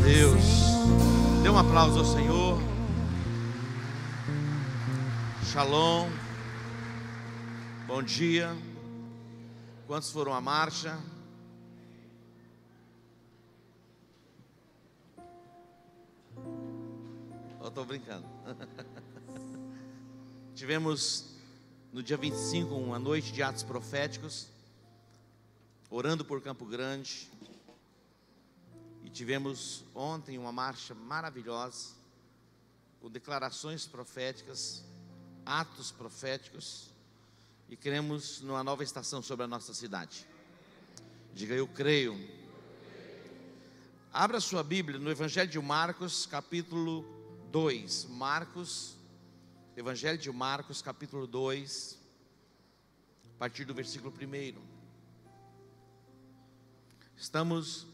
Deus. Dê um aplauso ao Senhor. Shalom. Bom dia. Quantos foram à marcha? Eu estou brincando. Tivemos no dia 25 uma noite de atos proféticos, orando por Campo Grande. E tivemos ontem uma marcha maravilhosa, com declarações proféticas, atos proféticos. E cremos numa nova estação sobre a nossa cidade. Diga: eu creio. Abra sua Bíblia no Evangelho de Marcos, capítulo 2. Evangelho de Marcos, capítulo 2, a partir do versículo 1. Estamos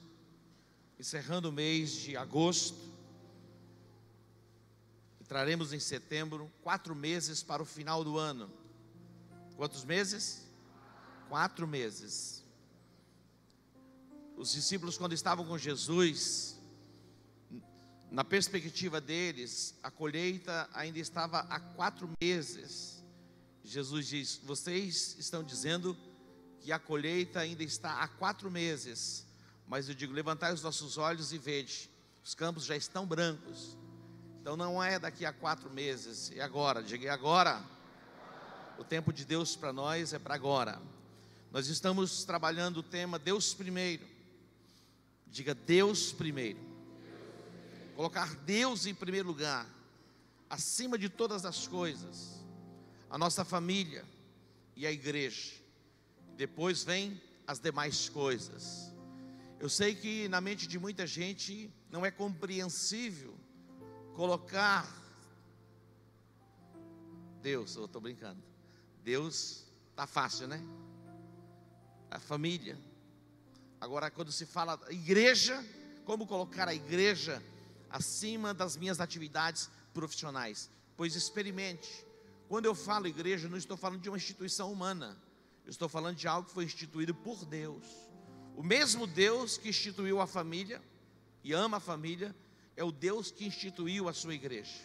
encerrando o mês de agosto. Entraremos em setembro, 4 meses para o final do ano. Quantos meses? 4 meses. Os discípulos, quando estavam com Jesus, na perspectiva deles, a colheita ainda estava há 4 meses. Jesus diz: vocês estão dizendo que a colheita ainda está há 4 meses. Mas eu digo: levantai os nossos olhos e vede, os campos já estão brancos. Então não é daqui a 4 meses, é agora. Diga: é agora. O tempo de Deus para nós é para agora. Nós estamos trabalhando o tema Deus primeiro. Diga: Deus primeiro. Colocar Deus em primeiro lugar, acima de todas as coisas. A nossa família e a igreja. Depois vem as demais coisas. Eu sei que na mente de muita gente não é compreensível colocar Deus. Eu estou brincando. Deus está fácil, né? A família. Agora, quando se fala igreja, como colocar a igreja acima das minhas atividades profissionais? Pois experimente. Quando eu falo igreja, eu não estou falando de uma instituição humana. Eu estou falando de algo que foi instituído por Deus. O mesmo Deus que instituiu a família e ama a família é o Deus que instituiu a sua igreja.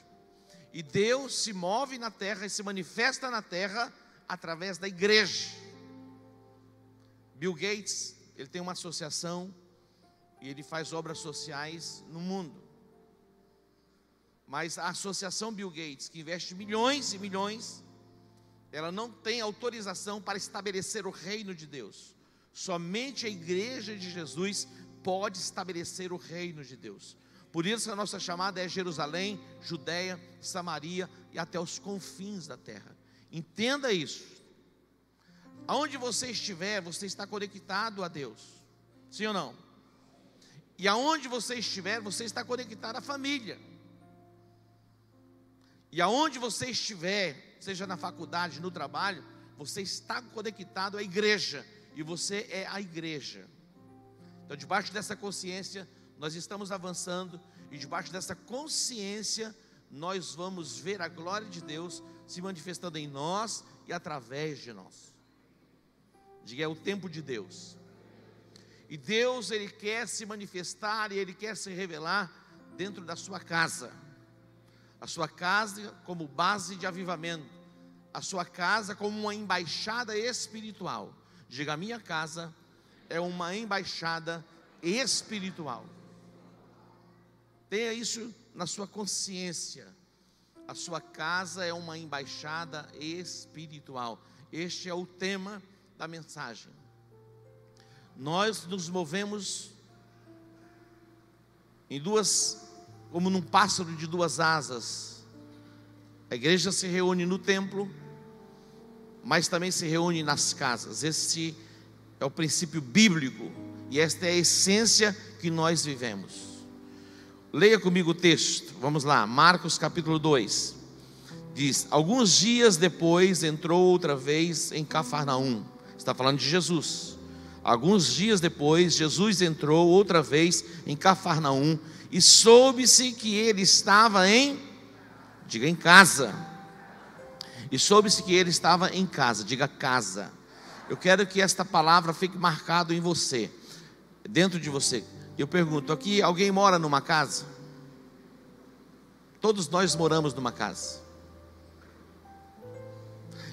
E Deus se move na terra e se manifesta na terra através da igreja. Bill Gates, ele tem uma associação e ele faz obras sociais no mundo. Mas a associação Bill Gates, que investe milhões e milhões, ela não tem autorização para estabelecer o reino de Deus. Somente a igreja de Jesus pode estabelecer o reino de Deus. Por isso a nossa chamada é Jerusalém, Judeia, Samaria e até os confins da terra. Entenda isso. Aonde você estiver, você está conectado a Deus. Sim ou não? E aonde você estiver, você está conectado à família. E aonde você estiver, seja na faculdade, no trabalho, você está conectado à igreja. E você é a igreja. Então, debaixo dessa consciência, nós estamos avançando. E debaixo dessa consciência, nós vamos ver a glória de Deus se manifestando em nós e através de nós. Diga: é o tempo de Deus. E Deus, Ele quer se manifestar e Ele quer se revelar dentro da sua casa. A sua casa como base de avivamento. A sua casa como uma embaixada espiritual. Diga: a minha casa é uma embaixada espiritual. Tenha isso na sua consciência. A sua casa é uma embaixada espiritual. Este é o tema da mensagem. Nós nos movemos em como num pássaro de 2 asas. A igreja se reúne no templo, mas também se reúne nas casas. Este é o princípio bíblico e esta é a essência que nós vivemos. Leia comigo o texto, vamos lá, Marcos capítulo 2. Diz: alguns dias depois entrou outra vez em Cafarnaum. Está falando de Jesus. Alguns dias depois, Jesus entrou outra vez em Cafarnaum e soube-se que ele estava diga em casa. E soube-se que ele estava em casa, diga casa. Eu quero que esta palavra fique marcada em você, dentro de você. Eu pergunto, aqui alguém mora numa casa? Todos nós moramos numa casa.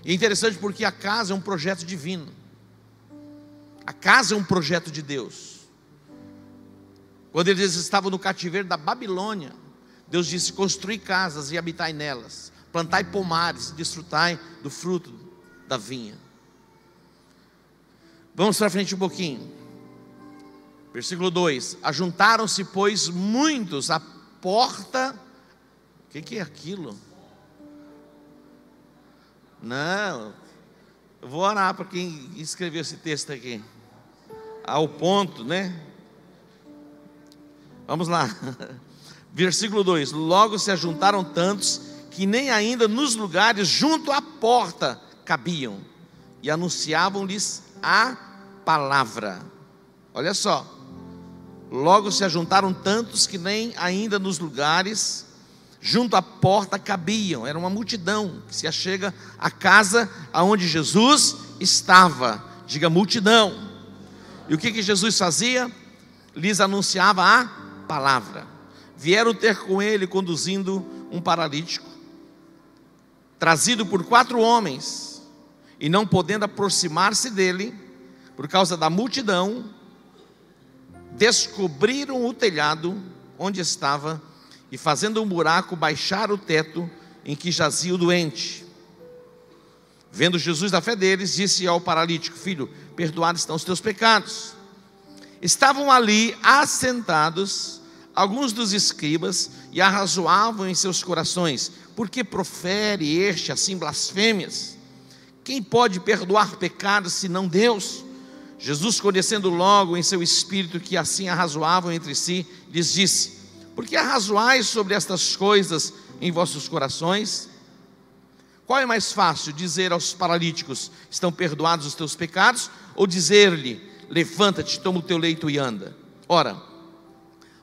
E é interessante porque a casa é um projeto divino. A casa é um projeto de Deus. Quando eles estavam no cativeiro da Babilônia, Deus disse: construí casas e habitai nelas, plantai pomares, desfrutai do fruto da vinha. Vamos para frente um pouquinho. Versículo 2: ajuntaram-se, pois, muitos à porta. O que é aquilo? Não, eu vou orar para quem escreveu esse texto aqui. Ao ponto, né? Vamos lá. Versículo 2: logo se ajuntaram tantos que nem ainda nos lugares junto à porta cabiam, e anunciavam-lhes a palavra. Olha só. Logo se ajuntaram tantos que nem ainda nos lugares junto à porta cabiam. Era uma multidão que se achega à casa aonde Jesus estava. Diga multidão. E o que Jesus fazia? Lhes anunciava a palavra. Vieram ter com ele conduzindo um paralítico, trazido por 4 homens, e não podendo aproximar-se dele por causa da multidão, descobriram o telhado onde estava, e fazendo um buraco, baixaram o teto em que jazia o doente. Vendo Jesus a fé deles, disse ao paralítico: filho, perdoados estão os teus pecados. Estavam ali assentados alguns dos escribas, e arrazoavam em seus corações: por que profere este assim blasfêmias? Quem pode perdoar pecados senão Deus? Jesus, conhecendo logo em seu espírito que assim arrazoavam entre si, lhes disse: por que arrazoais sobre estas coisas em vossos corações? Qual é mais fácil, dizer aos paralíticos: estão perdoados os teus pecados, ou dizer-lhe: levanta-te, toma o teu leito e anda? Ora,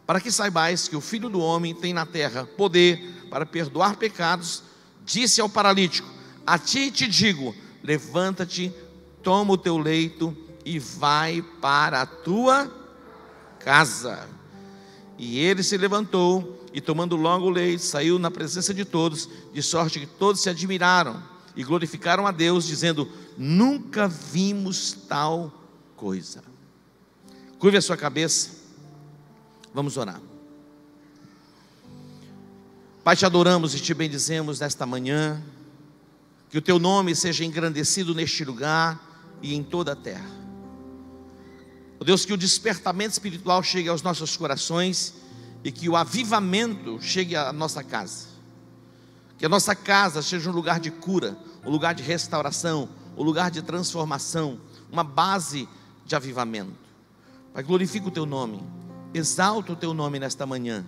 para que saibais que o Filho do Homem tem na terra poder para perdoar pecados, disse ao paralítico: a ti te digo, levanta-te, toma o teu leito e vai para a tua casa. E ele se levantou e, tomando logo o leito, saiu na presença de todos, de sorte que todos se admiraram e glorificaram a Deus, dizendo: nunca vimos tal coisa. Curve a sua cabeça, vamos orar. Pai, te adoramos e te bendizemos nesta manhã. Que o teu nome seja engrandecido neste lugar e em toda a terra. Ó Deus, que o despertamento espiritual chegue aos nossos corações e que o avivamento chegue à nossa casa. Que a nossa casa seja um lugar de cura, um lugar de restauração, um lugar de transformação, uma base de avivamento. Pai, glorifica o teu nome, exalta o teu nome nesta manhã.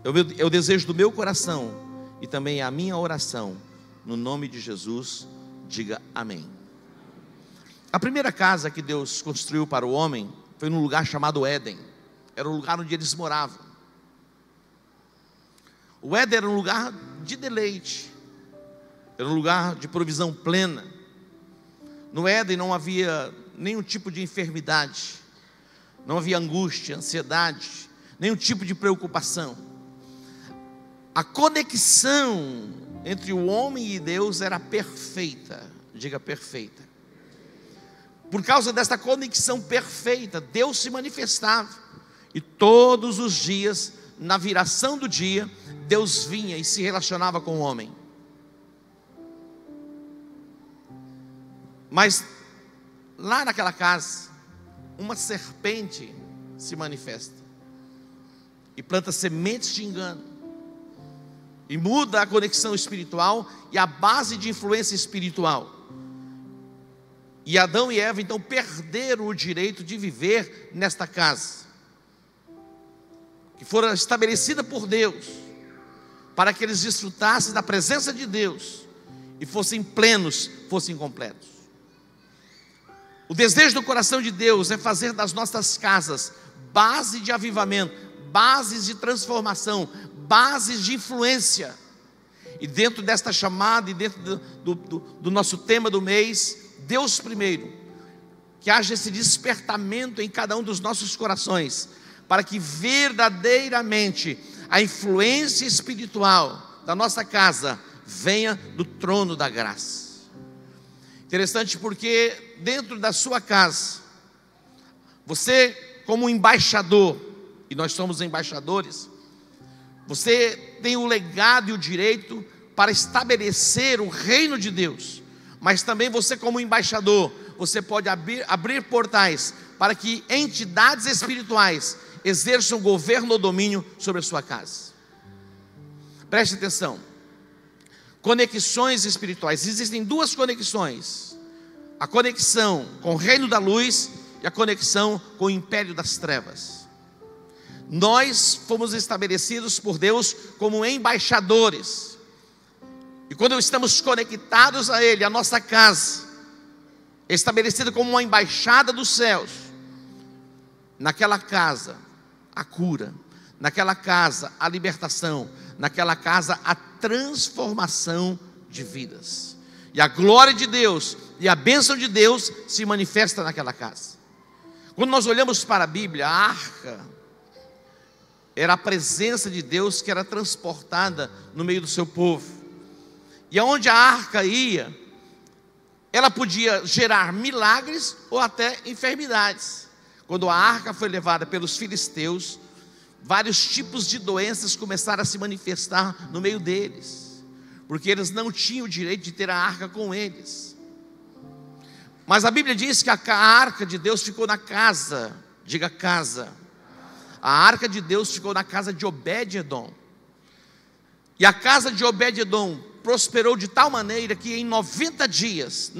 É o desejo do meu coração e também é a minha oração. No nome de Jesus, diga amém. A primeira casa que Deus construiu para o homem foi num lugar chamado Éden. Era o lugar onde eles moravam. O Éden era um lugar de deleite, era um lugar de provisão plena. No Éden não havia nenhum tipo de enfermidade, não havia angústia, ansiedade, nenhum tipo de preocupação. A conexão entre o homem e Deus era perfeita. Diga perfeita. Por causa desta conexão perfeita, Deus se manifestava. E todos os dias, na viração do dia, Deus vinha e se relacionava com o homem. Mas lá naquela casa, uma serpente se manifesta e planta sementes de engano, e muda a conexão espiritual e a base de influência espiritual. E Adão e Eva então perderam o direito de viver nesta casa, que fora estabelecida por Deus, para que eles desfrutassem da presença de Deus, e fossem plenos, fossem completos. O desejo do coração de Deus é fazer das nossas casas base de avivamento, bases de transformação, bases de influência. E dentro desta chamada e dentro do nosso tema do mês, Deus primeiro, que haja esse despertamento em cada um dos nossos corações, para que verdadeiramente a influência espiritual da nossa casa venha do trono da graça. Interessante porque dentro da sua casa, você como embaixador, e nós somos embaixadores, você tem o legado e o direito para estabelecer o reino de Deus, mas também você como embaixador, você pode abrir portais para que entidades espirituais exerçam governo ou domínio sobre a sua casa. Preste atenção, conexões espirituais, existem duas conexões: a conexão com o reino da luz e a conexão com o império das trevas. Nós fomos estabelecidos por Deus como embaixadores, e quando estamos conectados a Ele, a nossa casa é estabelecida como uma embaixada dos céus. Naquela casa a cura, naquela casa a libertação, naquela casa a transformação de vidas, e a glória de Deus e a bênção de Deus se manifesta naquela casa. Quando nós olhamos para a Bíblia, a arca era a presença de Deus que era transportada no meio do seu povo, e aonde a arca ia, ela podia gerar milagres ou até enfermidades. Quando a arca foi levada pelos filisteus, vários tipos de doenças começaram a se manifestar no meio deles, porque eles não tinham o direito de ter a arca com eles. Mas a Bíblia diz que a arca de Deus ficou na casa, diga casa. A arca de Deus ficou na casa de Obed-edom. E a casa de Obed-edom prosperou de tal maneira que em 90 dias,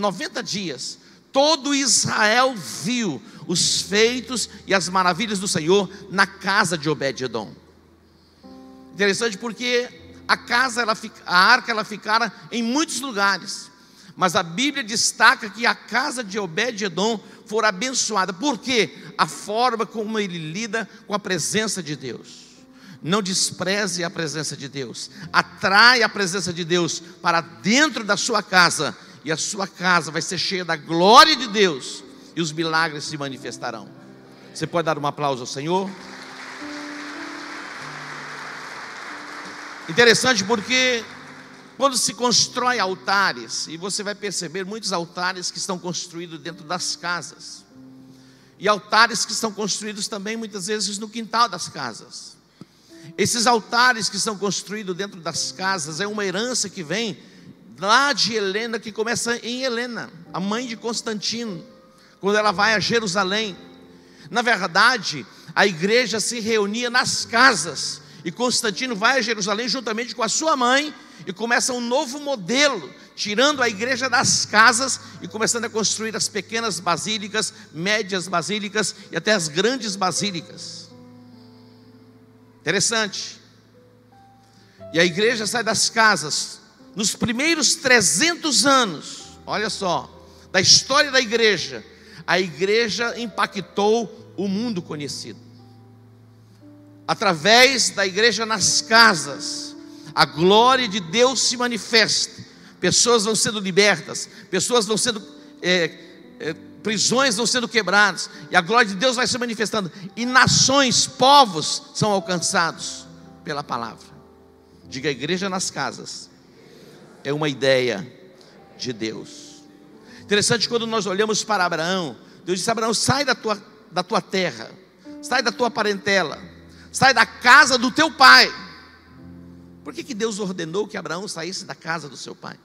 todo Israel viu os feitos e as maravilhas do Senhor na casa de Obed-edom. Interessante porque a arca ela ficara em muitos lugares, mas a Bíblia destaca que a casa de Obed-edom foi abençoada. Por quê? A forma como ele lida com a presença de Deus. Não despreze a presença de Deus, atrai a presença de Deus para dentro da sua casa, e a sua casa vai ser cheia da glória de Deus, e os milagres se manifestarão. Você pode dar um aplauso ao Senhor? Interessante porque quando se constrói altares, e você vai perceber muitos altares que estão construídos dentro das casas, e altares que estão construídos também muitas vezes no quintal das casas. Esses altares que são construídos dentro das casas é uma herança que vem lá de Helena, que começa em Helena, a mãe de Constantino, quando ela vai a Jerusalém. Na verdade, a igreja se reunia nas casas, e Constantino vai a Jerusalém juntamente com a sua mãe, e começa um novo modelo, tirando a igreja das casas e começando a construir as pequenas basílicas, médias basílicas e até as grandes basílicas. Interessante. E a igreja sai das casas. Nos primeiros 300 anos, olha só, da história da igreja, a igreja impactou o mundo conhecido. Através da igreja nas casas, a glória de Deus se manifesta. Pessoas vão sendo libertas, pessoas vão sendo prisões vão sendo quebradas, e a glória de Deus vai se manifestando, e nações, povos são alcançados pela palavra. Diga: a igreja nas casas é uma ideia de Deus. Interessante, quando nós olhamos para Abraão, Deus disse: Abraão, sai da tua terra, sai da tua parentela, sai da casa do teu pai. Por que Deus ordenou que Abraão saísse da casa do seu pai?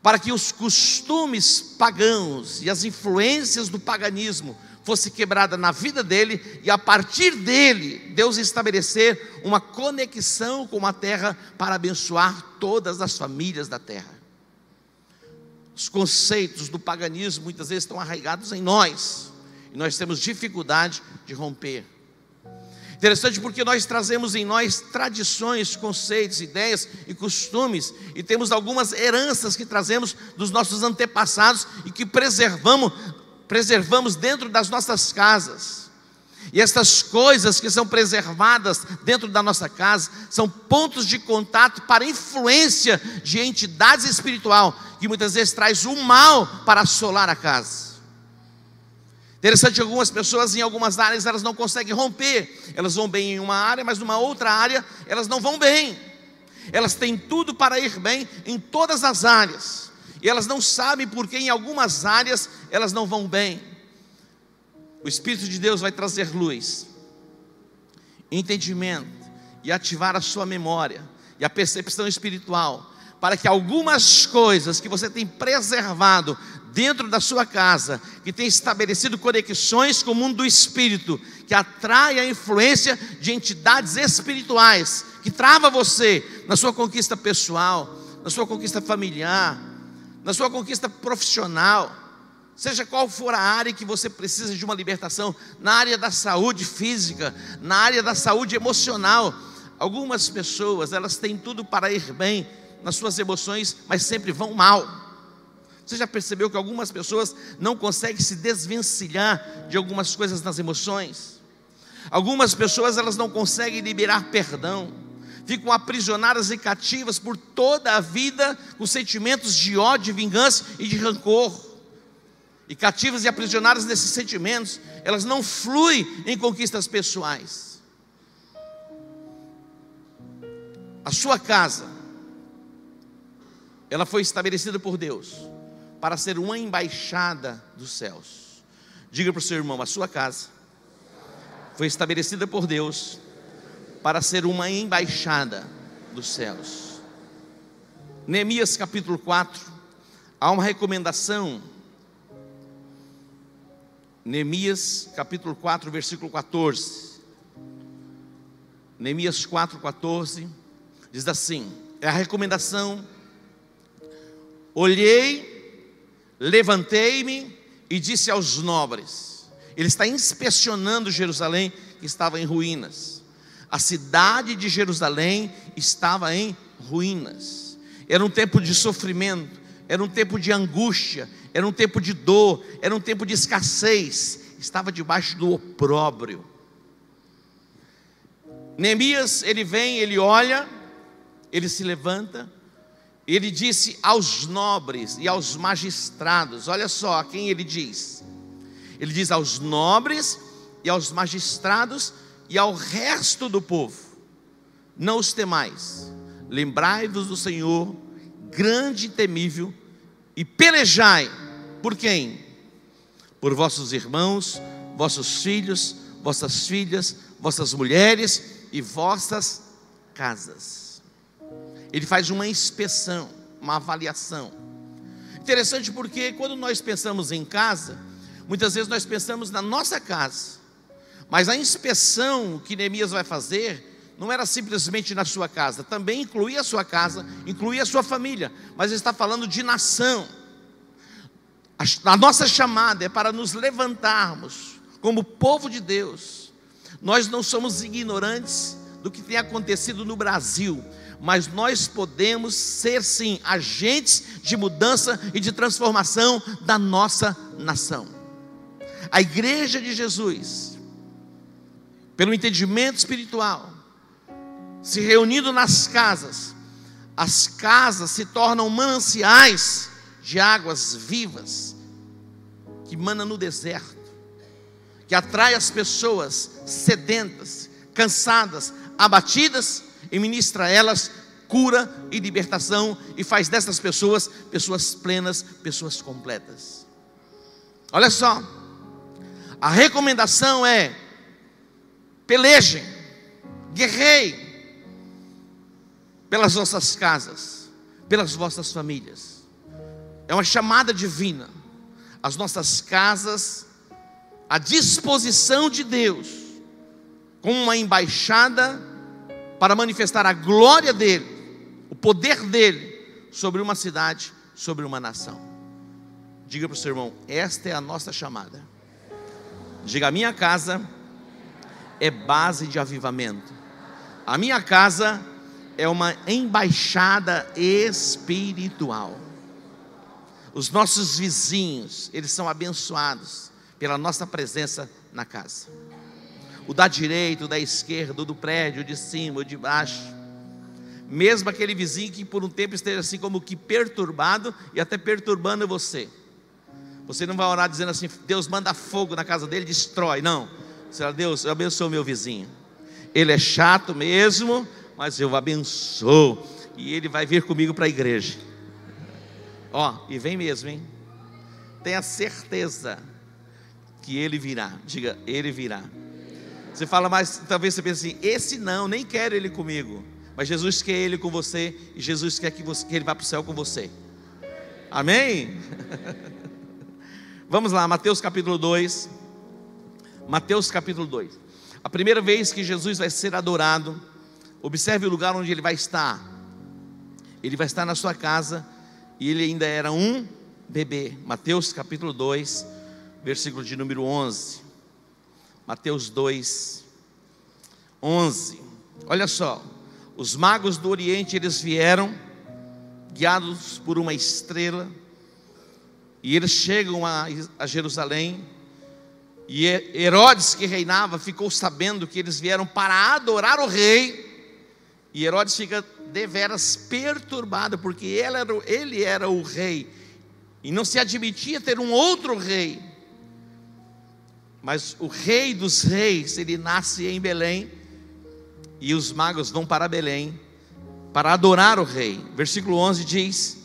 Para que os costumes pagãos e as influências do paganismo fossem quebradas na vida dele, e a partir dele, Deus estabelecer uma conexão com a terra para abençoar todas as famílias da terra. Os conceitos do paganismo muitas vezes estão arraigados em nós, e nós temos dificuldade de romper. Interessante porque nós trazemos em nós tradições, conceitos, ideias e costumes, e temos algumas heranças que trazemos dos nossos antepassados e que preservamos dentro das nossas casas. E essas coisas que são preservadas dentro da nossa casa são pontos de contato para influência de entidades espirituais, que muitas vezes traz o mal para assolar a casa. Interessante, algumas pessoas em algumas áreas elas não conseguem romper. Elas vão bem em uma área, mas numa outra área elas não vão bem. Elas têm tudo para ir bem em todas as áreas, e elas não sabem porque em algumas áreas elas não vão bem. O Espírito de Deus vai trazer luz, entendimento, e ativar a sua memória e a percepção espiritual, para que algumas coisas que você tem preservado dentro da sua casa, que tem estabelecido conexões com o mundo do Espírito, que atrai a influência de entidades espirituais, que trava você na sua conquista pessoal, na sua conquista familiar, na sua conquista profissional, seja qual for a área que você precisa de uma libertação, na área da saúde física, na área da saúde emocional. Algumas pessoas, elas têm tudo para ir bem nas suas emoções, mas sempre vão mal. Você já percebeu que algumas pessoas não conseguem se desvencilhar de algumas coisas nas emoções? Algumas pessoas, elas não conseguem liberar perdão, ficam aprisionadas e cativas por toda a vida com sentimentos de ódio, de vingança e de rancor. E cativas e aprisionadas nesses sentimentos, elas não fluem em conquistas pessoais. A sua casa, ela foi estabelecida por Deus para ser uma embaixada dos céus. Diga para o seu irmão: a sua casa foi estabelecida por Deus para ser uma embaixada dos céus. Neemias capítulo 4, há uma recomendação. Neemias capítulo 4, versículo 14. Neemias 4, 14, diz assim, é a recomendação: olhei, levantei-me e disse aos nobres. Ele está inspecionando Jerusalém, que estava em ruínas. A cidade de Jerusalém estava em ruínas. Era um tempo de sofrimento, era um tempo de angústia, era um tempo de dor, era um tempo de escassez. Estava debaixo do opróbrio. Neemias, ele vem, ele olha, ele se levanta. Ele disse aos nobres e aos magistrados, olha só a quem ele diz. Ele diz aos nobres e aos magistrados e ao resto do povo: não os temais, lembrai-vos do Senhor, grande e temível, e pelejai. Por quem? Por vossos irmãos, vossos filhos, vossas filhas, vossas mulheres e vossas casas. Ele faz uma inspeção, uma avaliação. Interessante, porque quando nós pensamos em casa, muitas vezes nós pensamos na nossa casa. Mas a inspeção que Neemias vai fazer não era simplesmente na sua casa, também incluía a sua casa, incluía a sua família, mas ele está falando de nação. A nossa chamada é para nos levantarmos como povo de Deus. Nós não somos ignorantes do que tem acontecido no Brasil, mas nós podemos ser sim agentes de mudança e de transformação da nossa nação. A igreja de Jesus, pelo entendimento espiritual, se reunindo nas casas, as casas se tornam mananciais de águas vivas, que manam no deserto, que atrai as pessoas sedentas, cansadas, abatidas, e ministra a elas cura e libertação, e faz dessas pessoas, pessoas plenas, pessoas completas. Olha só, a recomendação é: pelejem, guerreiem pelas vossas casas, pelas vossas famílias. É uma chamada divina. As nossas casas à disposição de Deus, como uma embaixada para manifestar a glória dele, o poder dele sobre uma cidade, sobre uma nação. Diga para o seu irmão: esta é a nossa chamada. Diga: a minha casa é base de avivamento. A minha casa é uma embaixada espiritual. Os nossos vizinhos, eles são abençoados pela nossa presença na casa. O da direita, o da esquerda, o do prédio, o de cima, o de baixo. Mesmo aquele vizinho que por um tempo esteja assim como que perturbado e até perturbando você, Você não vai orar dizendo assim: Deus manda fogo na casa dele, destrói. Não. Você fala: Deus, eu abençoo o meu vizinho. Ele é chato mesmo, mas eu o abençoo. E ele vai vir comigo para a igreja. E vem mesmo, hein? Tenha certeza que ele virá. Diga, ele virá. Você fala, mas talvez você pense assim: esse não, nem quero ele comigo. Mas Jesus quer ele com você. E Jesus quer que ele vá para o céu com você. Amém? Vamos lá, Mateus capítulo 2. Mateus capítulo 2. A primeira vez que Jesus vai ser adorado, observe o lugar onde ele vai estar. Ele vai estar na sua casa. E ele ainda era um bebê. Mateus capítulo 2, versículo de número 11. Mateus 2, 11. Olha só. Os magos do Oriente, eles vieram, guiados por uma estrela. E eles chegam a Jerusalém. E Herodes, que reinava, ficou sabendo que eles vieram para adorar o rei. E Herodes fica deveras perturbado, porque ele era o rei. E não se admitia ter um outro rei. Mas o rei dos reis, ele nasce em Belém. E os magos vão para Belém para adorar o rei. Versículo 11 diz: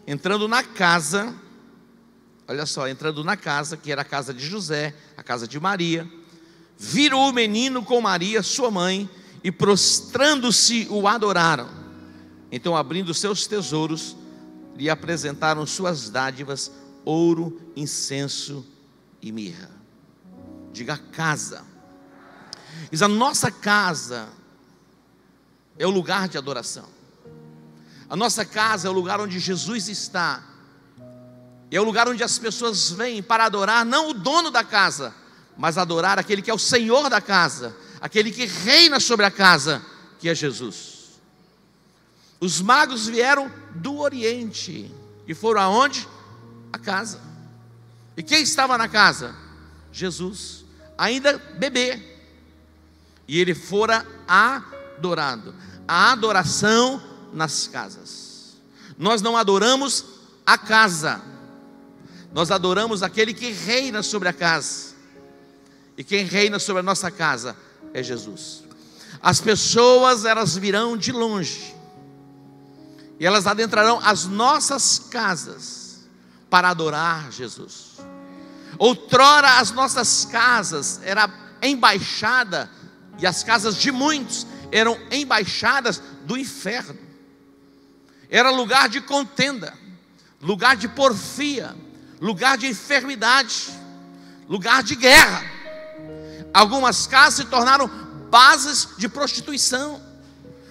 entrando na casa, olha só, entrando na casa, que era a casa de José, a casa de Maria, viram o menino com Maria, sua mãe, e prostrando-se o adoraram. Então, abrindo seus tesouros, lhe apresentaram suas dádivas, ouro, incenso e mirra. Diga casa. Diz: a nossa casa é o lugar de adoração. A nossa casa é o lugar onde Jesus está. É o lugar onde as pessoas vêm para adorar não o dono da casa, mas adorar aquele que é o Senhor da casa, aquele que reina sobre a casa, que é Jesus. Os magos vieram do Oriente e foram aonde? A casa. E quem estava na casa? Jesus, ainda bebê. E ele fora adorado. A adoração nas casas. Nós não adoramos a casa, nós adoramos aquele que reina sobre a casa. E quem reina sobre a nossa casa é Jesus. As pessoas, elas virão de longe, e elas adentrarão as nossas casas para adorar Jesus. Outrora as nossas casas era embaixada, e as casas de muitos eram embaixadas do inferno. Era lugar de contenda, lugar de porfia, lugar de enfermidade, lugar de guerra. Algumas casas se tornaram bases de prostituição,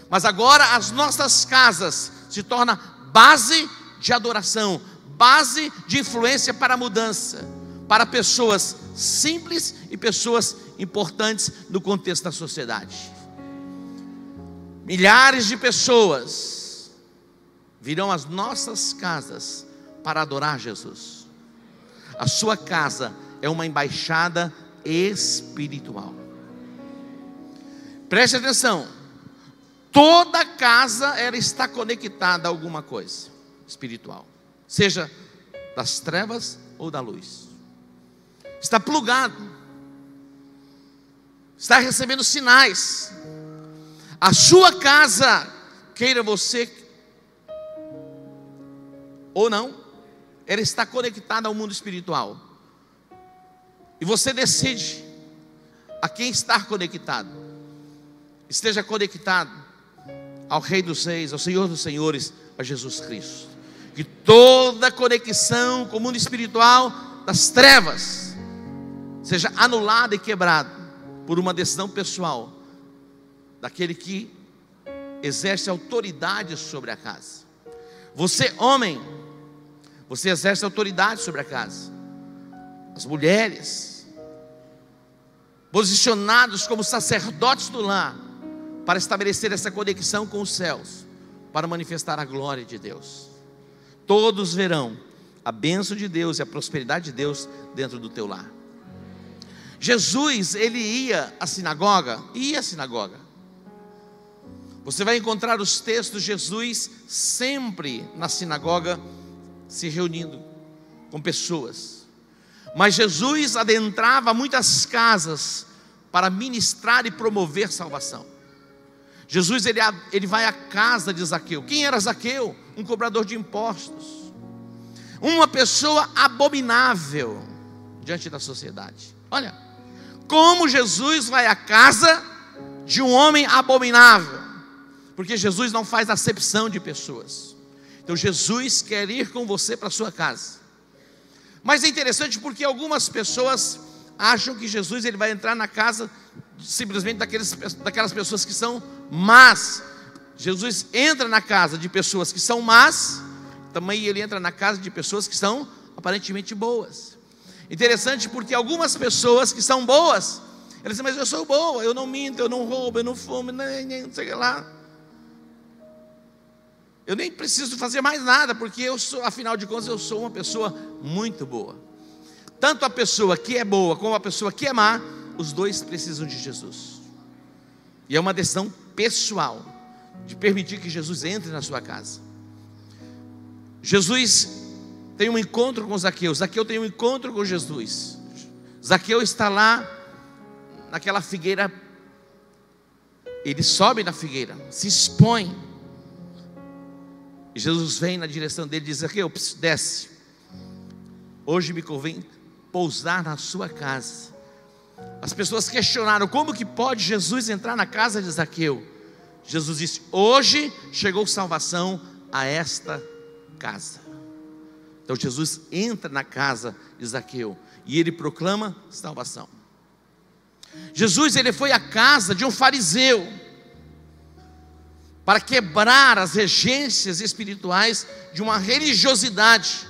mas agora as nossas casas se tornam base de adoração, base de influência para a mudança, para pessoas simples e pessoas importantes no contexto da sociedade. Milhares de pessoas virão às nossas casas para adorar Jesus. A sua casa é uma embaixada espiritual. Preste atenção. Toda casa ela está conectada a alguma coisa espiritual, seja das trevas ou da luz. Está plugado, está recebendo sinais. A sua casa, queira você ou não, ela está conectada ao mundo espiritual. E você decide a quem estar conectado. Esteja conectado ao Rei dos Reis, ao Senhor dos Senhores, a Jesus Cristo. Que toda conexão com o mundo espiritual das trevas seja anulada e quebrada por uma decisão pessoal daquele que exerce autoridade sobre a casa. Você, homem, você exerce autoridade sobre a casa. As mulheres, posicionados como sacerdotes do lar, para estabelecer essa conexão com os céus, para manifestar a glória de Deus. Todos verão a bênção de Deus e a prosperidade de Deus dentro do teu lar. Jesus, ele ia à sinagoga. Você vai encontrar os textos de Jesus sempre na sinagoga, se reunindo com pessoas. Mas Jesus adentrava muitas casas para ministrar e promover salvação. Jesus ele vai à casa de Zaqueu. Quem era Zaqueu? Um cobrador de impostos, uma pessoa abominável diante da sociedade. Olha, como Jesus vai à casa de um homem abominável, porque Jesus não faz acepção de pessoas. Então Jesus quer ir com você para a sua casa. Mas é interessante porque algumas pessoas acham que Jesus ele vai entrar na casa simplesmente daquelas pessoas que são más. Jesus entra na casa de pessoas que são más, também ele entra na casa de pessoas que são aparentemente boas. Interessante porque algumas pessoas que são boas, elas dizem, mas eu sou boa, eu não minto, eu não roubo, eu não fumo, nem não sei lá. Eu nem preciso fazer mais nada, porque eu sou, afinal de contas, eu sou uma pessoa muito boa. Tanto a pessoa que é boa como a pessoa que é má, os dois precisam de Jesus. E é uma decisão pessoal de permitir que Jesus entre na sua casa. Jesus tem um encontro com Zaqueu. Zaqueu tem um encontro com Jesus. Zaqueu está lá naquela figueira. Ele sobe na figueira, se expõe. E Jesus vem na direção dele e diz: Zaqueu, desce. Hoje me convém pousar na sua casa. As pessoas questionaram: como que pode Jesus entrar na casa de Zaqueu? Jesus disse: hoje chegou salvação a esta casa. Então Jesus entra na casa de Zaqueu e ele proclama salvação. Jesus ele foi à casa de um fariseu para quebrar as regências espirituais de uma religiosidade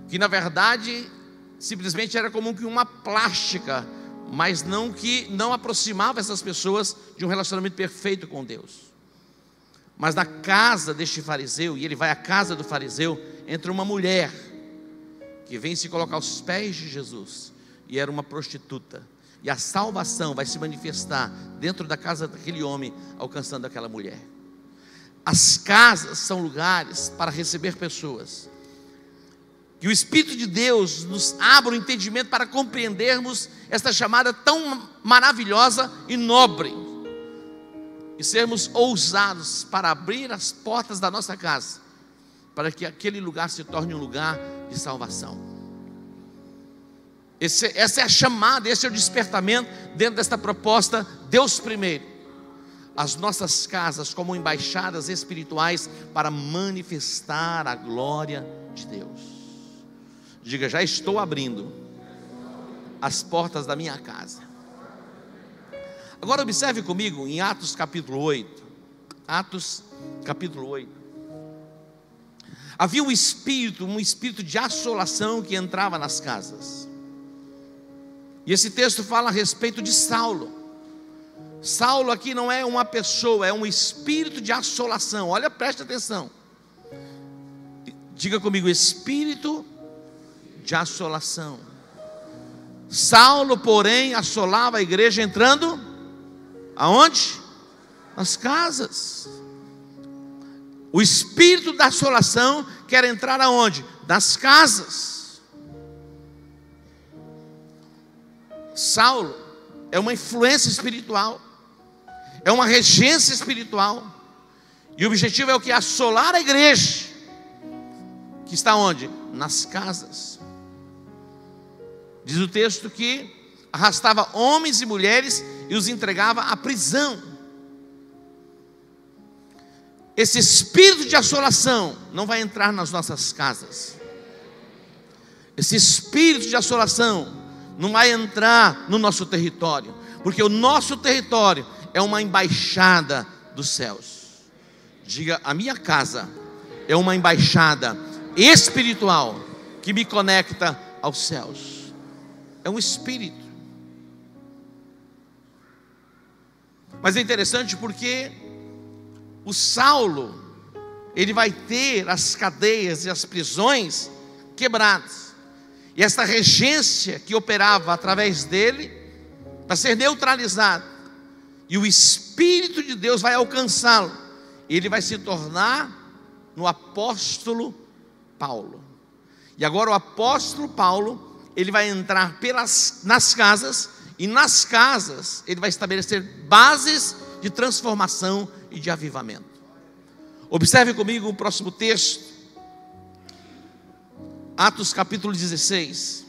que na verdade simplesmente era como que uma plástica, mas não aproximava essas pessoas de um relacionamento perfeito com Deus. Mas na casa deste fariseu, e ele vai à casa do fariseu, entra uma mulher que vem se colocar aos pés de Jesus, e era uma prostituta, e a salvação vai se manifestar dentro da casa daquele homem, alcançando aquela mulher. As casas são lugares para receber pessoas. Que o Espírito de Deus nos abra o entendimento para compreendermos esta chamada tão maravilhosa e nobre, e sermos ousados para abrir as portas da nossa casa, para que aquele lugar se torne um lugar de salvação. Essa é a chamada, esse é o despertamento dentro desta proposta. Deus primeiro, as nossas casas como embaixadas espirituais para manifestar a glória de Deus. Diga: já estou abrindo as portas da minha casa. Agora observe comigo em Atos capítulo 8. Atos capítulo 8. Havia um espírito de assolação que entrava nas casas. E esse texto fala a respeito de Saulo. Saulo aqui não é uma pessoa, é um espírito de assolação. Olha, preste atenção. Diga comigo: espírito de assolação. Saulo, porém, assolava a igreja entrando aonde? Nas casas. O espírito da assolação quer entrar aonde? Nas casas. Saulo é uma influência espiritual, é uma regência espiritual, e o objetivo é o que? Assolar a igreja, que está onde? Nas casas. Diz o texto que arrastava homens e mulheres e os entregava à prisão. Esse espírito de assolação não vai entrar nas nossas casas. Esse espírito de assolação não vai entrar no nosso território, porque o nosso território é uma embaixada dos céus. Diga: a minha casa é uma embaixada espiritual que me conecta aos céus. É um espírito. Mas é interessante porque o Saulo, ele vai ter as cadeias e as prisões quebradas, e essa regência que operava através dele vai ser neutralizada, e o Espírito de Deus vai alcançá-lo, e ele vai se tornar no apóstolo Paulo. E agora o apóstolo Paulo, ele vai entrar nas casas, e nas casas ele vai estabelecer bases de transformação e de avivamento. Observe comigo o próximo texto, Atos capítulo 16.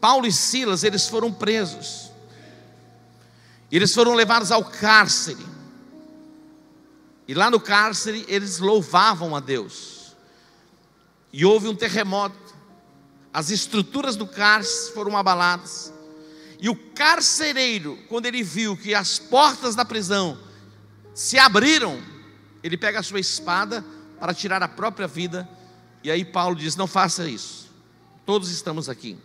Paulo e Silas, eles foram presos, eles foram levados ao cárcere, e lá no cárcere eles louvavam a Deus, e houve um terremoto, as estruturas do cárcere foram abaladas, e o carcereiro, quando ele viu que as portas da prisão se abriram, ele pega a sua espada para tirar a própria vida. E aí Paulo diz: não faça isso, todos estamos aqui.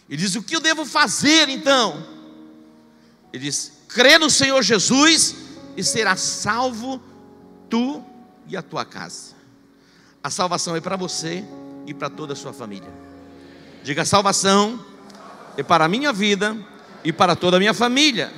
Ele diz: o que eu devo fazer então? Ele diz: crê no Senhor Jesus e serás salvo, tu e a tua casa. A salvação é para você e para toda a sua família. Diga: a salvação é para a minha vida e para toda a minha família.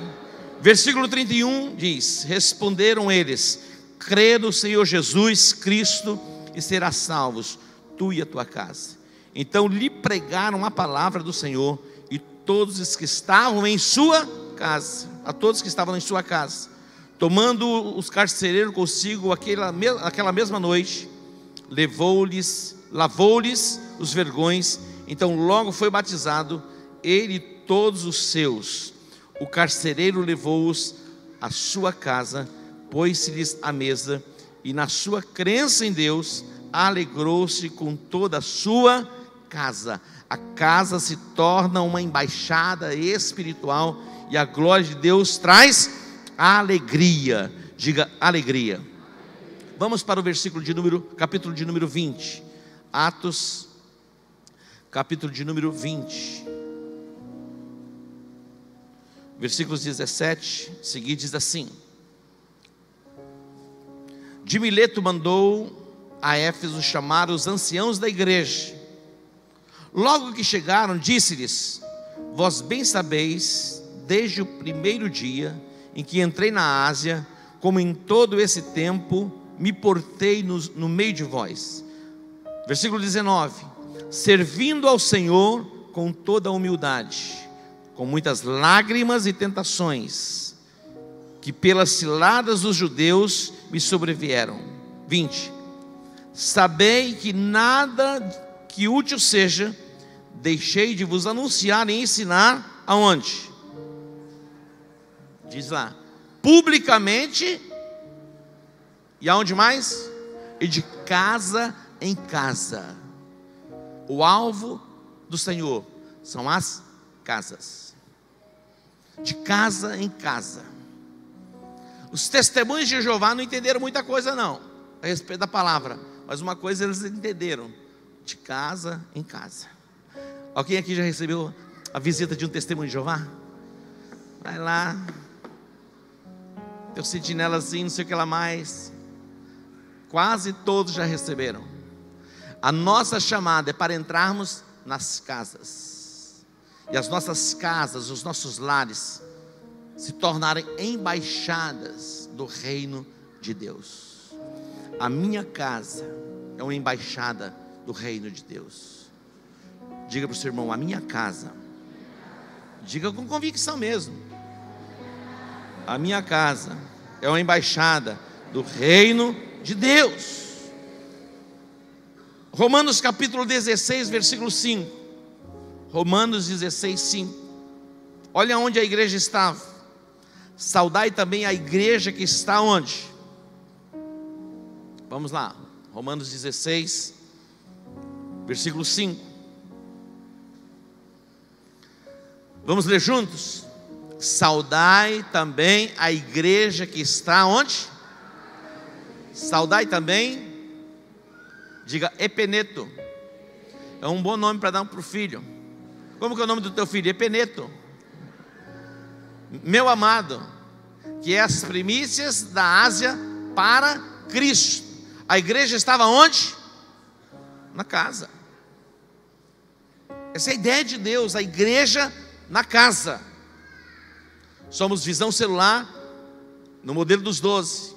Versículo 31 diz: responderam eles: crê no Senhor Jesus Cristo e serás salvos, tu e a tua casa. Então lhe pregaram a palavra do Senhor, e todos os que estavam em sua casa, a todos que estavam em sua casa, tomando os carcereiros consigo aquela mesma noite, lavou-lhes os vergões. Então logo foi batizado ele e todos os seus. O carcereiro levou-os à sua casa, pôs-lhes à mesa, e na sua crença em Deus, alegrou-se com toda a sua casa. A casa se torna uma embaixada espiritual, e a glória de Deus traz alegria. Diga: alegria. Vamos para o capítulo de número 20. Atos, capítulo de número 20. Versículos 17 seguinte diz assim: de Mileto mandou a Éfeso chamar os anciãos da igreja. Logo que chegaram, disse-lhes: vós bem sabeis, desde o primeiro dia em que entrei na Ásia, como em todo esse tempo me portei no meio de vós. Versículo 19: servindo ao Senhor com toda a humildade, com muitas lágrimas e tentações, que pelas ciladas dos judeus me sobrevieram. 20: sabei que nada que útil seja, deixei de vos anunciar e ensinar, aonde? Diz lá: publicamente, e aonde mais? E de casa em casa. O alvo do Senhor são as casas. De casa em casa. Os testemunhos de Jeová não entenderam muita coisa não, a respeito da palavra, mas uma coisa eles entenderam: de casa em casa. Alguém aqui já recebeu a visita de um testemunho de Jeová? Vai lá, teu sentinelazinho, não sei o que lá mais. Quase todos já receberam. A nossa chamada é para entrarmos nas casas, e as nossas casas, os nossos lares, se tornarem embaixadas do reino de Deus. A minha casa é uma embaixada do reino de Deus. Diga para o seu irmão: a minha casa. Diga com convicção mesmo: a minha casa é uma embaixada do reino de Deus. Romanos capítulo 16, versículo 5. Romanos 16, 5. Olha onde a igreja estava. Saudai também a igreja que está onde? Vamos lá, Romanos 16, versículo 5. Vamos ler juntos? Saudai também a igreja que está onde? Saudai também. Diga: Epeneto. É um bom nome para dar para o filho. Como que é o nome do teu filho? Epeneto. Meu amado, que é as primícias da Ásia para Cristo. A igreja estava onde? Na casa. Essa é a ideia de Deus, a igreja na casa. Somos Visão Celular no modelo dos 12.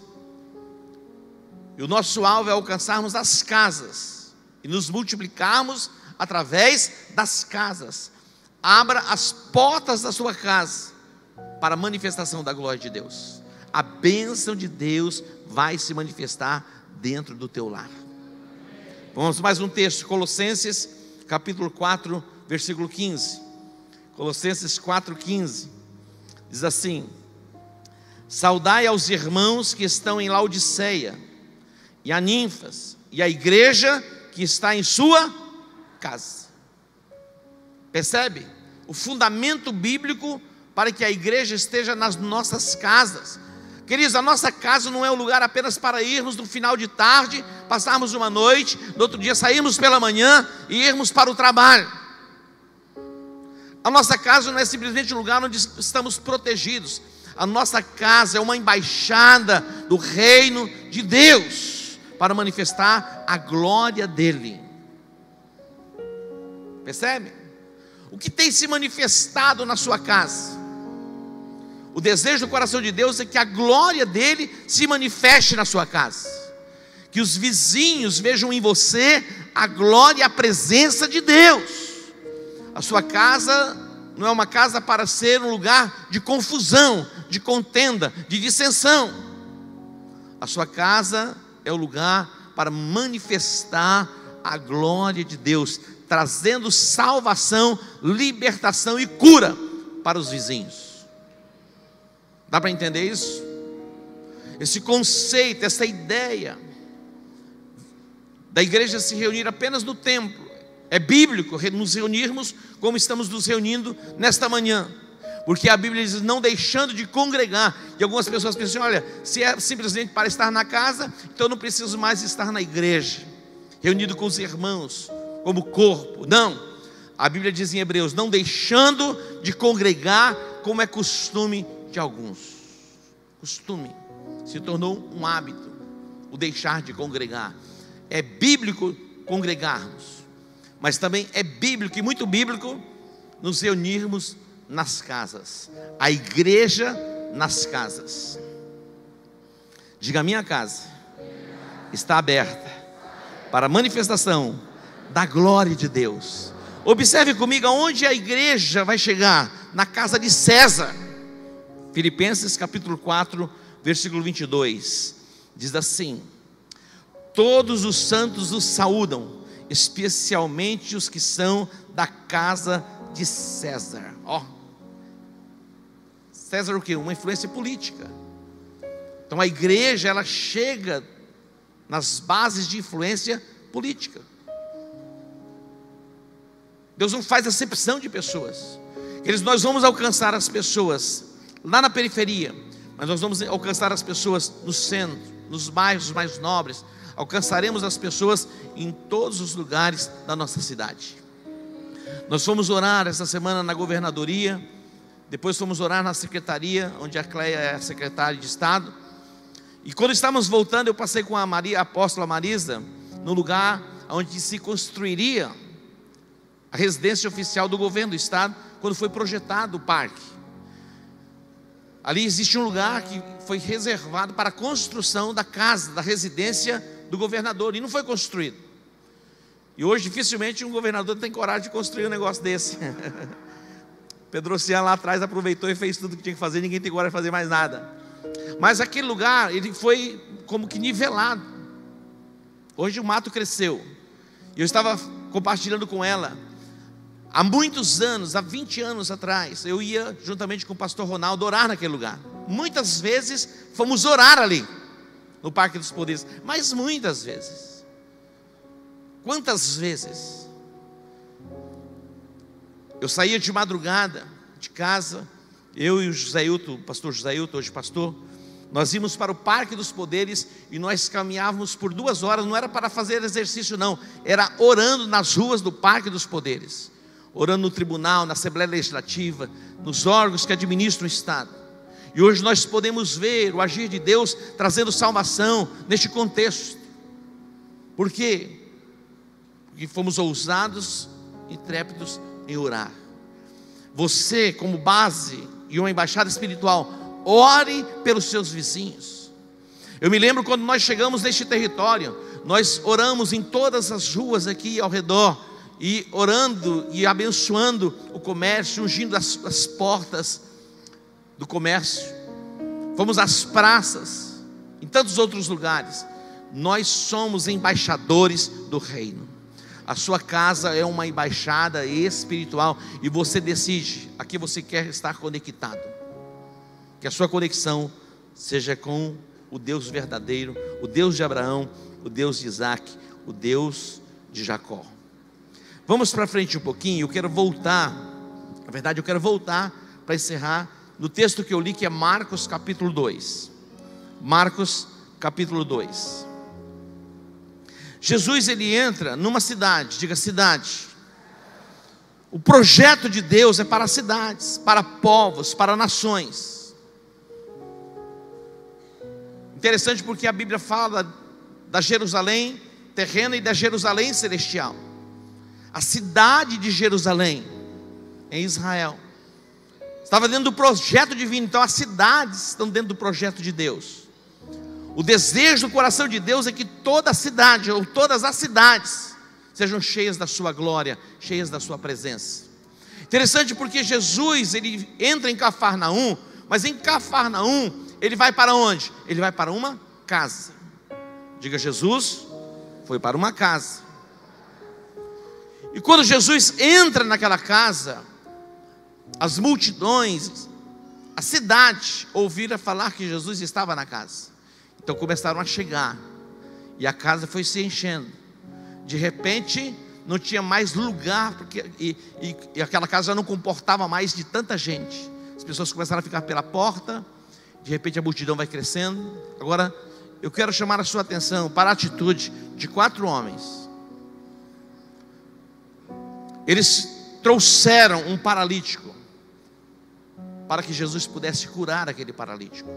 E o nosso alvo é alcançarmos as casas e nos multiplicarmos através das casas. Abra as portas da sua casa para a manifestação da glória de Deus. A bênção de Deus vai se manifestar dentro do teu lar. Vamos mais um texto, Colossenses capítulo 4, versículo 15. Colossenses 4,15 diz assim: saudai aos irmãos que estão em Laodiceia, e a Ninfas, e a igreja que está em sua casa. Percebe? O fundamento bíblico para que a igreja esteja nas nossas casas. Queridos, a nossa casa não é um lugar apenas para irmos no final de tarde, passarmos uma noite, no outro dia sairmos pela manhã e irmos para o trabalho. A nossa casa não é simplesmente um lugar onde estamos protegidos. A nossa casa é uma embaixada do reino de Deus para manifestar a glória dele. Percebe? O que tem se manifestado na sua casa? O desejo do coração de Deus é que a glória dele se manifeste na sua casa, que os vizinhos vejam em você a glória e a presença de Deus. A sua casa não é uma casa para ser um lugar de confusão, de contenda, de dissensão. A sua casa é o lugar para manifestar a glória de Deus, trazendo salvação, libertação e cura para os vizinhos. Dá para entender isso? Esse conceito, essa ideia da igreja se reunir apenas no templo, é bíblico nos reunirmos como estamos nos reunindo nesta manhã, porque a Bíblia diz não deixando de congregar. E algumas pessoas pensam, olha, se é simplesmente para estar na casa, então eu não preciso mais estar na igreja, reunido com os irmãos, como corpo. Não, a Bíblia diz em Hebreus, não deixando de congregar, como é costume de alguns. Costume se tornou um hábito, o deixar de congregar. É bíblico congregarmos, mas também é bíblico, e muito bíblico, nos reunirmos nas casas. A igreja nas casas. Diga, minha casa está aberta para a manifestação da glória de Deus. Observe comigo aonde a igreja vai chegar: na casa de César. Filipenses capítulo 4, versículo 22, diz assim: todos os santos os saúdam, especialmente os que são da casa de César. Ó, César o quê? Uma influência política. Então a igreja, ela chega nas bases de influência política. Deus não faz acepção de pessoas. Nós vamos alcançar as pessoas lá na periferia, mas nós vamos alcançar as pessoas no centro, nos bairros mais nobres. Alcançaremos as pessoas em todos os lugares da nossa cidade. Nós fomos orar essa semana na governadoria, depois fomos orar na secretaria, onde a Cleia é a secretária de Estado. E quando estávamos voltando, eu passei com a apóstola Marisa no lugar onde se construiria a residência oficial do governo do Estado, quando foi projetado o parque. Ali existe um lugar que foi reservado para a construção da casa, da residência do governador, e não foi construído. E hoje dificilmente um governador tem coragem de construir um negócio desse. Pedro Oceano lá atrás aproveitou e fez tudo que tinha que fazer, ninguém tem coragem de fazer mais nada. Mas aquele lugar, ele foi como que nivelado. Hoje o mato cresceu. E eu estava compartilhando com ela. Há muitos anos, há 20 anos atrás, eu ia juntamente com o pastor Ronaldo orar naquele lugar. Muitas vezes fomos orar ali, no Parque dos Poderes. Mas muitas vezes. Quantas vezes? Eu saía de madrugada de casa, eu e o Joséilton, o pastor Joséilton, hoje pastor, nós íamos para o Parque dos Poderes e nós caminhávamos por 2 horas, não era para fazer exercício não, era orando nas ruas do Parque dos Poderes, orando no tribunal, na Assembleia Legislativa, nos órgãos que administram o Estado. E hoje nós podemos ver o agir de Deus trazendo salvação neste contexto. Por quê? Porque fomos ousados e intrépidos em orar. Você, como base e uma embaixada espiritual, ore pelos seus vizinhos. Eu me lembro quando nós chegamos neste território, nós oramos em todas as ruas aqui ao redor, e orando e abençoando o comércio, ungindo as portas do comércio. Fomos às praças, em tantos outros lugares. Nós somos embaixadores do reino. A sua casa é uma embaixada espiritual, e você decide a que você quer estar conectado. Que a sua conexão seja com o Deus verdadeiro, o Deus de Abraão, o Deus de Isaac, o Deus de Jacó. Vamos para frente um pouquinho. Eu quero voltar, na verdade eu quero voltar para encerrar no texto que eu li, que é Marcos capítulo 2. Marcos capítulo 2. Jesus, ele entra numa cidade, diga cidade. O projeto de Deus é para cidades, para povos, para nações. Interessante porque a Bíblia fala da Jerusalém terrena e da Jerusalém celestial. A cidade de Jerusalém, em Israel, estava dentro do projeto divino. Então as cidades estão dentro do projeto de Deus. O desejo do coração de Deus é que toda a cidade, ou todas as cidades, sejam cheias da sua glória, cheias da sua presença. Interessante porque Jesus, ele entra em Cafarnaum, mas em Cafarnaum, ele vai para onde? Ele vai para uma casa. Diga, Jesus foi para uma casa. E quando Jesus entra naquela casa, as multidões, a cidade, ouviram falar que Jesus estava na casa. Então começaram a chegar, e a casa foi se enchendo. De repente, não tinha mais lugar, e aquela casa já não comportava mais de tanta gente. As pessoas começaram a ficar pela porta. De repente a multidão vai crescendo. Agora eu quero chamar a sua atenção para a atitude de 4 homens. Eles trouxeram um paralítico para que Jesus pudesse curar aquele paralítico.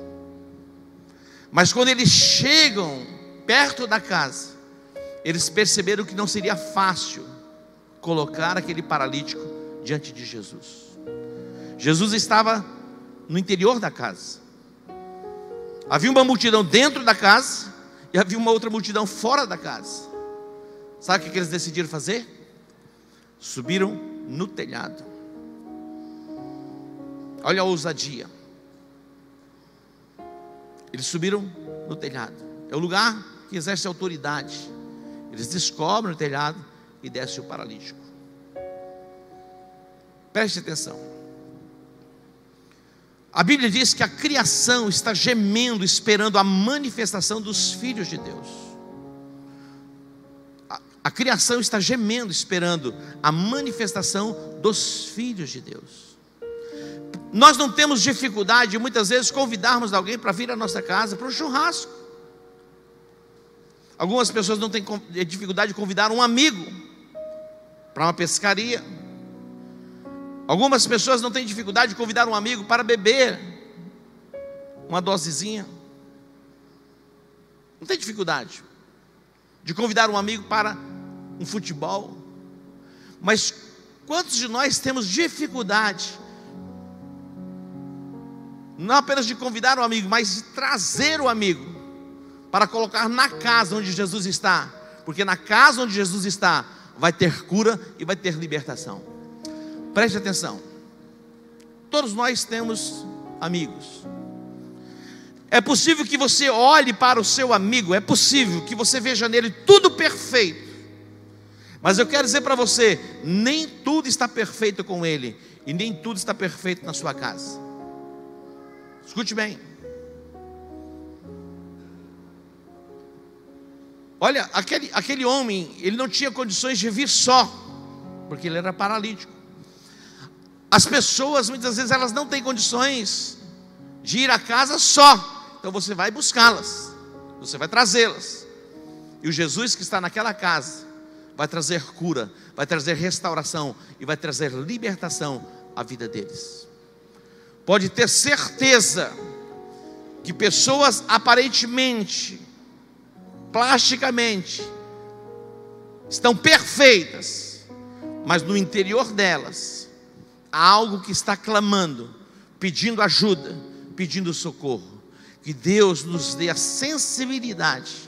Mas quando eles chegam perto da casa, eles perceberam que não seria fácil colocar aquele paralítico diante de Jesus. Jesus estava no interior da casa. Havia uma multidão dentro da casa e havia uma outra multidão fora da casa. Sabe o que eles decidiram fazer? Subiram no telhado. Olha a ousadia. Eles subiram no telhado. É o lugar que exerce autoridade. Eles descobrem o telhado e desce o paralítico. Preste atenção. A Bíblia diz que a criação está gemendo, esperando a manifestação dos filhos de Deus. A criação está gemendo, esperando a manifestação dos filhos de Deus. Nós não temos dificuldade de muitas vezes convidarmos alguém para vir à nossa casa para um churrasco. Algumas pessoas não têm dificuldade de convidar um amigo para uma pescaria. Algumas pessoas não têm dificuldade de convidar um amigo para beber uma dosezinha. Não tem dificuldade de convidar um amigo para um futebol. Mas quantos de nós temos dificuldade, não apenas de convidar um amigo, mas de trazer o amigo para colocar na casa onde Jesus está? Porque na casa onde Jesus está vai ter cura e vai ter libertação. Preste atenção. Todos nós temos amigos. É possível que você olhe para o seu amigo, é possível que você veja nele tudo perfeito. Mas eu quero dizer para você, nem tudo está perfeito com ele, e nem tudo está perfeito na sua casa. Escute bem. Olha, aquele homem, ele não tinha condições de vir só, porque ele era paralítico. As pessoas, muitas vezes, elas não têm condições de ir à casa só. Então você vai buscá-las, você vai trazê-las. E o Jesus que está naquela casa vai trazer cura, vai trazer restauração e vai trazer libertação à vida deles. Pode ter certeza que pessoas aparentemente, plasticamente, estão perfeitas, mas no interior delas há algo que está clamando, pedindo ajuda, pedindo socorro. Que Deus nos dê a sensibilidade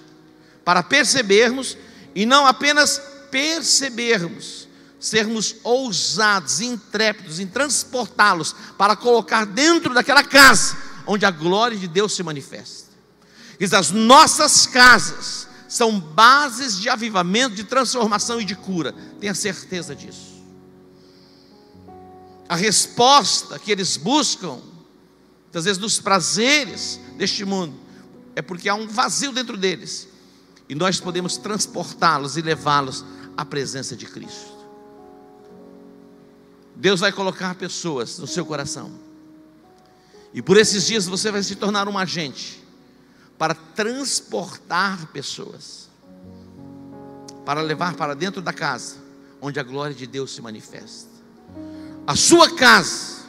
para percebermos, e não apenas percebermos, sermos ousados, intrépidos em transportá-los para colocar dentro daquela casa onde a glória de Deus se manifesta. As nossas casas são bases de avivamento, de transformação e de cura. Tenha certeza disso. A resposta que eles buscam, às vezes nos prazeres deste mundo, é porque há um vazio dentro deles, e nós podemos transportá-los e levá-los à presença de Cristo. Deus vai colocar pessoas no seu coração, e por esses dias você vai se tornar um agente para transportar pessoas, para levar para dentro da casa onde a glória de Deus se manifesta. A sua casa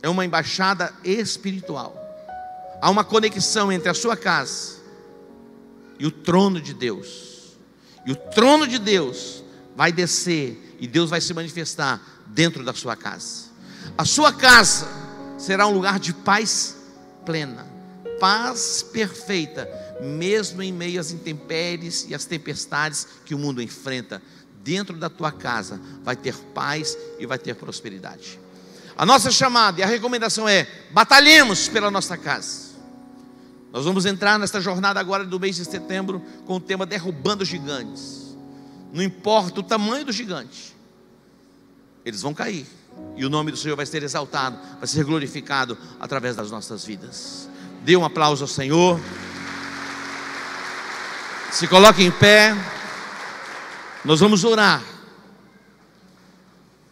é uma embaixada espiritual. Há uma conexão entre a sua casa e o trono de Deus. E o trono de Deus vai descer e Deus vai se manifestar dentro da sua casa. A sua casa será um lugar de paz plena, paz perfeita, mesmo em meio às intempéries e às tempestades que o mundo enfrenta. Dentro da tua casa vai ter paz e vai ter prosperidade. A nossa chamada e a recomendação é: batalhemos pela nossa casa. Nós vamos entrar nesta jornada agora do mês de setembro com o tema derrubando gigantes. Não importa o tamanho do gigante, eles vão cair, e o nome do Senhor vai ser exaltado, vai ser glorificado através das nossas vidas. Dê um aplauso ao Senhor. Se coloque em pé. Nós vamos orar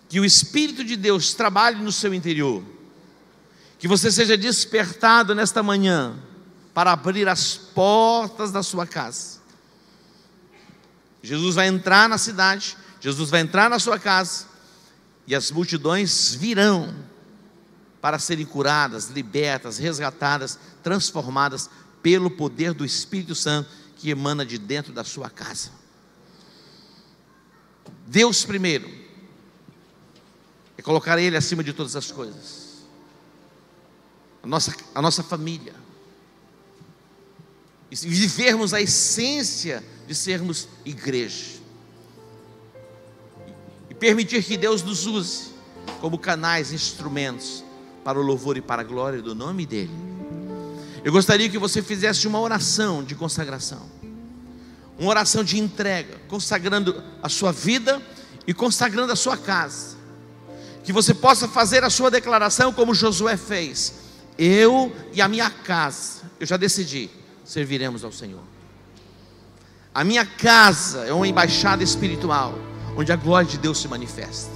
que o Espírito de Deus trabalhe no seu interior, que você seja despertado nesta manhã para abrir as portas da sua casa. Jesus vai entrar na cidade, Jesus vai entrar na sua casa, e as multidões virão para serem curadas, libertas, resgatadas, transformadas pelo poder do Espírito Santo que emana de dentro da sua casa. Deus primeiro é colocar Ele acima de todas as coisas. A nossa família, e vivermos a essência de sermos igreja, e permitir que Deus nos use como canais, instrumentos para o louvor e para a glória do nome dEle. Eu gostaria que você fizesse uma oração de consagração, uma oração de entrega, consagrando a sua vida e consagrando a sua casa. Que você possa fazer a sua declaração como Josué fez: eu e a minha casa, eu já decidi, serviremos ao Senhor. A minha casa é uma embaixada espiritual, onde a glória de Deus se manifesta.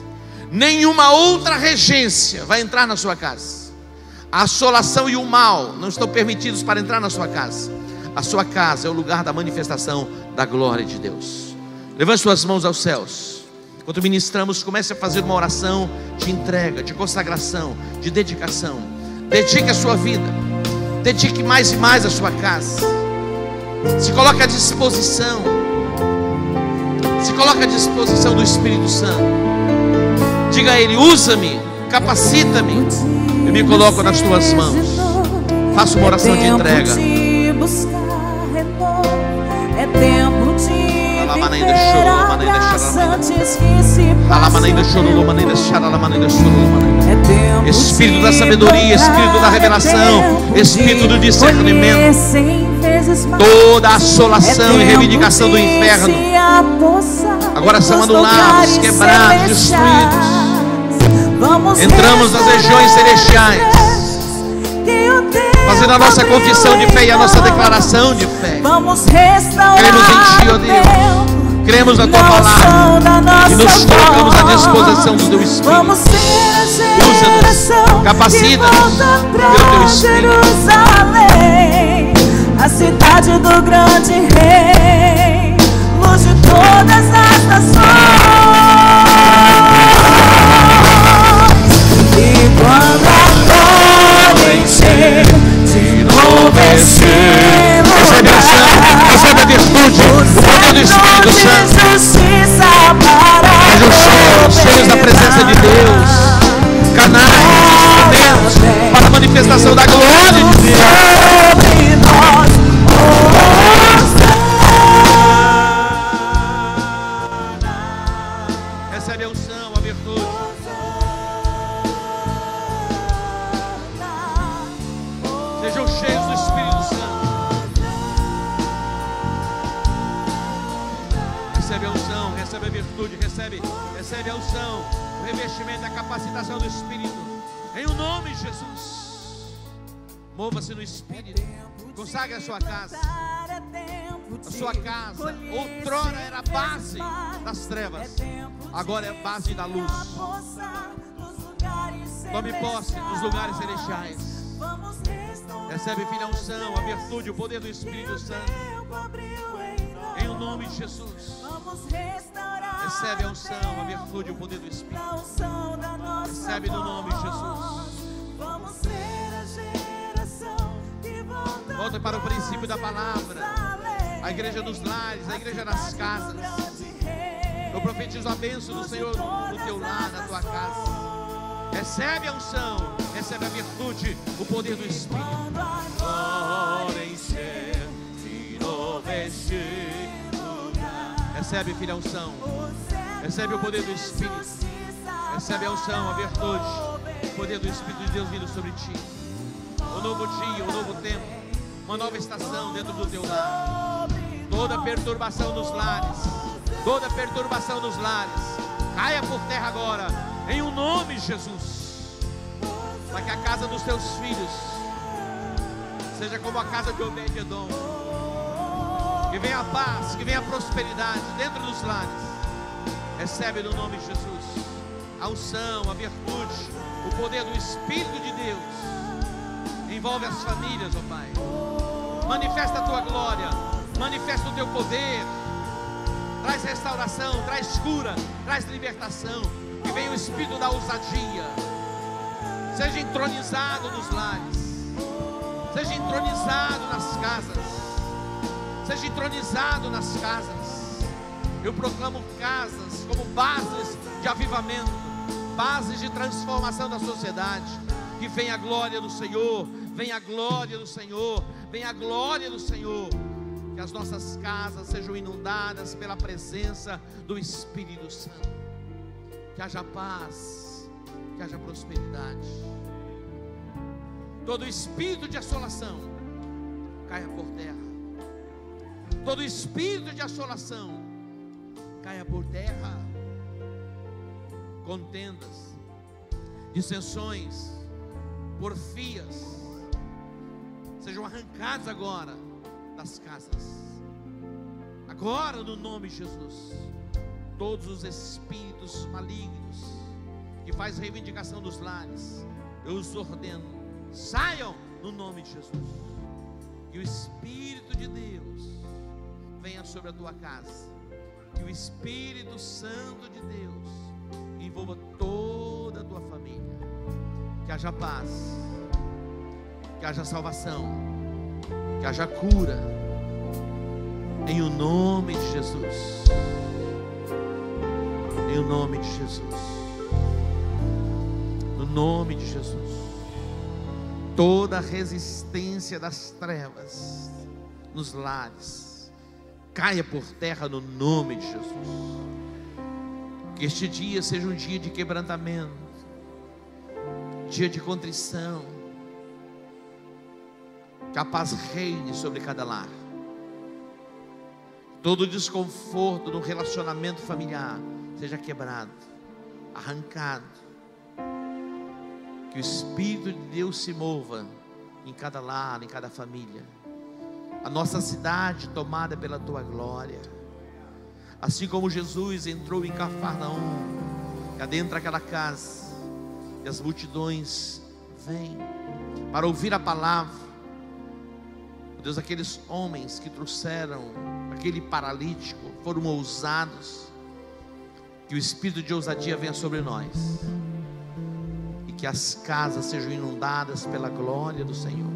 Nenhuma outra regência vai entrar na sua casa. A assolação e o mal não estão permitidos para entrar na sua casa. A sua casa é o lugar da manifestação da glória de Deus. Levante suas mãos aos céus. Enquanto ministramos, comece a fazer uma oração de entrega, de consagração, de dedicação. Dedique a sua vida, dedique mais e mais a sua casa. Se coloque à disposição, se coloque à disposição do Espírito Santo. Diga a Ele: usa-me, capacita-me, eu me coloco nas tuas mãos. Faça uma oração de entrega. É tempo de viver a graça, Espírito da sabedoria, Espírito da revelação, Espírito do discernimento. Toda a assolação e reivindicação do inferno agora são anulados, quebrados, destruídos. Entramos nas regiões celestiais, fazendo a nossa confissão de fé e a nossa declaração de fé. Cremos em Ti, ó Deus, cremos na Tua palavra e nos colocamos à disposição do Teu Espírito. Usa-nos, capacita-nos pelo Teu Espírito. A cidade do grande rei, luz de todas as nações. E quando a glória encher de novo esse lugar, recebe a virtude, o poder do Espírito Santo. Sejam cheios da presença de Deus, canais, instrumentos para a manifestação da glória de Deus. Recebe Recebe a unção, recebe a virtude, recebe a unção, o revestimento, a capacitação do Espírito, em o nome de Jesus. Mova-se no Espírito, consagre a sua casa. A sua casa outrora era a base das trevas, agora é a base da luz. Tome posse dos lugares celestiais. Recebe, filho, a unção, a virtude, o poder do Espírito Santo, em o nome de Jesus. Recebe a unção, a virtude, o poder do Espírito. Recebe no nome de Jesus. Volta para o princípio da palavra. A igreja nos lares, a igreja nas casas. Eu profetizo a bênção do Senhor no teu lar, na tua casa. Recebe a unção, recebe a virtude, o poder do Espírito. Recebe, filho, a unção. Recebe o poder do Espírito. Recebe a unção, a virtude, o poder do Espírito de Deus vindo sobre ti. Um novo dia, um novo tempo, uma nova estação dentro do teu lar. Toda perturbação nos lares, toda perturbação nos lares, caia por terra agora, em o nome de Jesus. Para que a casa dos teus filhos seja como a casa de Obed-Edom. Que venha a paz, que venha a prosperidade dentro dos lares. Recebe no nome de Jesus a unção, a virtude, o poder do Espírito de Deus. Envolve as famílias, ó Pai. Manifesta a tua glória, manifesta o teu poder. Traz restauração, traz cura, traz libertação. Que venha o Espírito da ousadia. Seja entronizado nos lares, seja entronizado nas casas, seja entronizado nas casas. Eu proclamo casas como bases de avivamento, bases de transformação da sociedade. Que venha a glória do Senhor, venha a glória do Senhor, venha a glória do Senhor. Que as nossas casas sejam inundadas pela presença do Espírito Santo. Que haja paz, que haja prosperidade. Todo espírito de assolação caia por terra. Todo espírito de assolação caia por terra. Contendas, dissensões, porfias sejam arrancados agora das casas. Agora, no nome de Jesus. Todos os espíritos malignos que faz reivindicação dos lares, eu os ordeno, saiam no nome de Jesus. Que o Espírito de Deus venha sobre a tua casa. Que o Espírito Santo de Deus envolva toda a tua família. Que haja paz, que haja salvação, que haja cura, em o nome de Jesus. Em o nome de Jesus. No nome de Jesus. Toda a resistência das trevas nos lares caia por terra no nome de Jesus. Que este dia seja um dia de quebrantamento, dia de contrição. Que a paz reine sobre cada lar. Todo desconforto no relacionamento familiar seja quebrado, arrancado. Que o Espírito de Deus se mova em cada lar, em cada família. A nossa cidade tomada pela tua glória. Assim como Jesus entrou em Cafarnaum, e adentra aquela casa, e as multidões vêm para ouvir a palavra. Deus, aqueles homens que trouxeram aquele paralítico foram ousados. Que o espírito de ousadia venha sobre nós, e que as casas sejam inundadas pela glória do Senhor.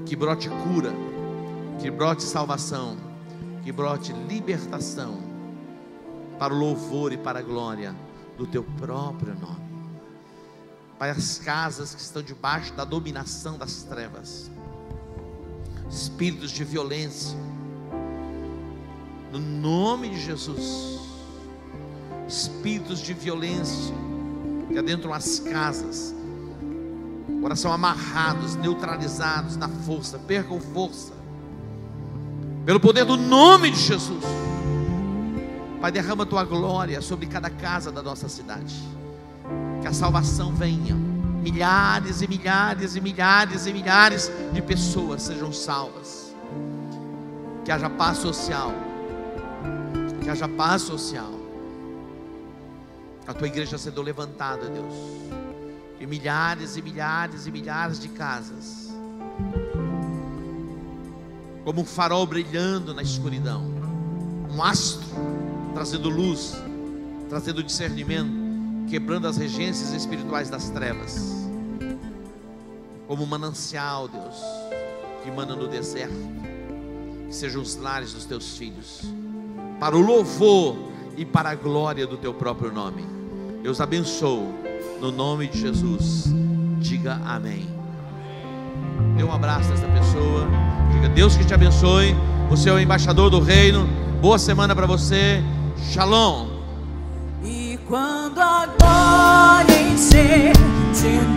Que brote cura, que brote salvação, que brote libertação, para o louvor e para a glória do teu próprio nome. Pai, as casas que estão debaixo da dominação das trevas, espíritos de violência, no nome de Jesus, espíritos de violência que adentram as casas, coração amarrados, neutralizados na força, percam força, pelo poder do nome de Jesus. Pai, derrama a tua glória sobre cada casa da nossa cidade, que a salvação venha, milhares e milhares e milhares e milhares de pessoas sejam salvas, que haja paz social, que haja paz social, a tua igreja sendo levantada, Deus, e milhares e milhares e milhares de casas, como um farol brilhando na escuridão, um astro trazendo luz, trazendo discernimento, quebrando as regências espirituais das trevas, como um manancial, Deus, que emana no deserto, que sejam os lares dos teus filhos, para o louvor e para a glória do teu próprio nome. Deus abençoe, no nome de Jesus. Diga amém. Dê um abraço a essa pessoa, diga: Deus que te abençoe, você é o embaixador do reino. Boa semana para você. Shalom. E quando a glória encher de